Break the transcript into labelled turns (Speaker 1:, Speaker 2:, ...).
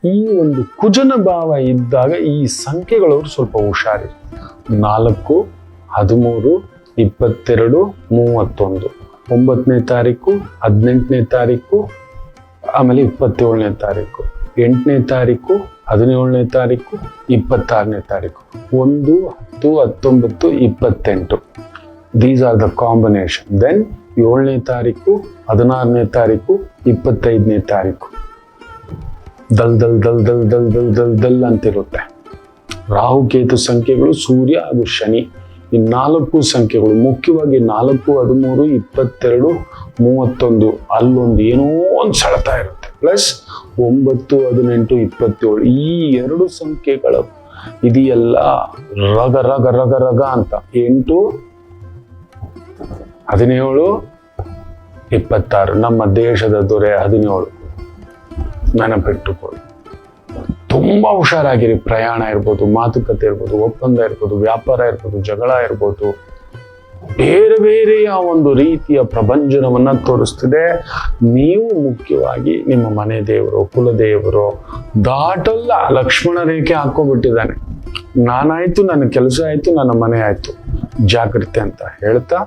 Speaker 1: ಈ ಒಂದು ಕುಜನ ಭಾವ ಇದ್ದಾಗ ಈ ಸಂಖ್ಯೆಗಳವರು ಸ್ವಲ್ಪ ಹುಷಾರಿ. 4, 13, 22, 31, 9ನೇ ತಾರೀಕು, 18ನೇ ತಾರೀಕು, ಆಮೇಲೆ 27ನೇ ತಾರೀಕು, 8ನೇ ತಾರೀಕು, 17ನೇ ತಾರೀಕು, 26ನೇ ತಾರೀಕು, 1, 10, 19, 28. These are the combination. Then 7ನೇ ತಾರೀಕು, 16ನೇ ತಾರೀಕು, 25ನೇ ತಾರೀಕು ದಲ್ ದಲ್ ದಲ್ ದಲ್ ದಲ್ ದಲ್ ದಲ್ ದಲ್ ಅಂತಿರುತ್ತೆ. ರಾಹುಕೇತು ಸಂಖ್ಯೆಗಳು ಸೂರ್ಯ ಹಾಗೂ ಶನಿ. ಈ 4 ಸಂಖ್ಯೆಗಳು ಮುಖ್ಯವಾಗಿ 4, 13, 22, 31 ಅಲ್ಲೊಂದು ಏನೋ ಒಂದು ಸೆಳೆತ ಇರುತ್ತೆ. ಪ್ಲಸ್ 9, 18, 27 ಈ 2 ಸಂಖ್ಯೆಗಳು ಇದೆಯಲ್ಲ ರಗ ರಗ ರಗ ರಗ ಅಂತ. 8, 17, 26 ನಮ್ಮ ದೇಶದ ದೊರೆ 17 ನೆನಪಿಟ್ಟುಕೊಳ್ಳಿ. ತುಂಬಾ ಹುಷಾರಾಗಿರಿ. ಪ್ರಯಾಣ ಇರ್ಬೋದು, ಮಾತುಕತೆ ಇರ್ಬೋದು, ಒಪ್ಪಂದ ಇರ್ಬೋದು, ವ್ಯಾಪಾರ ಇರ್ಬೋದು, ಜಗಳ ಇರ್ಬೋದು, ಬೇರೆ ಬೇರೆಯ ಒಂದು ರೀತಿಯ ಪ್ರಪಂಚನವನ್ನ ತೋರಿಸ್ತಿದೆ. ನೀವು ಮುಖ್ಯವಾಗಿ ನಿಮ್ಮ ಮನೆ ದೇವರು, ಕುಲದೇವರು ದಾಟಲ್ಲ. ಲಕ್ಷ್ಮಣ ರೇಖೆ ಹಾಕೋಬಿಟ್ಟಿದ್ದಾನೆ. ನಾನಾಯ್ತು, ನನ್ನ ಕೆಲಸ ಆಯ್ತು, ನನ್ನ ಮನೆ ಆಯ್ತು, ಜಾಗೃತಿ ಅಂತ ಹೇಳ್ತಾ